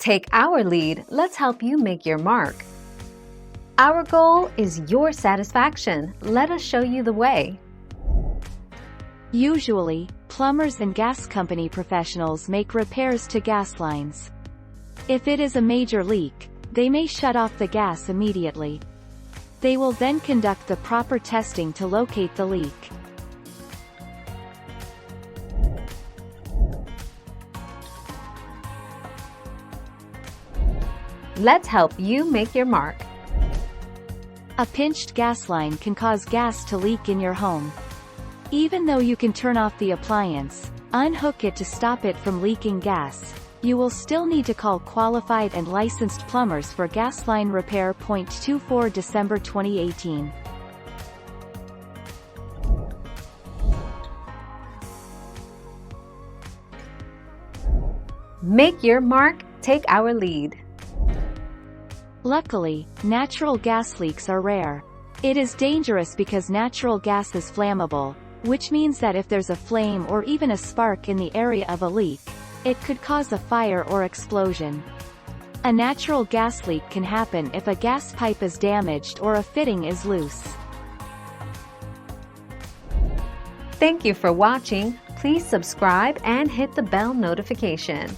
Take our lead, let's help you make your mark. Our goal is your satisfaction. Let us show you the way. Usually, plumbers and gas company professionals make repairs to gas lines. If it is a major leak, they may shut off the gas immediately. They will then conduct the proper testing to locate the leak. Let's help you make your mark. A pinched gas line can cause gas to leak in your home. Even though you can turn off the appliance, unhook it to stop it from leaking gas, you will still need to call qualified and licensed plumbers for gas line repair. 24 December 2018. Make your mark, take our lead. Luckily, natural gas leaks are rare. It is dangerous because natural gas is flammable, which means that if there's a flame or even a spark in the area of a leak, it could cause a fire or explosion. A natural gas leak can happen if a gas pipe is damaged or a fitting is loose. Thank you for watching. Please subscribe and hit the bell notification.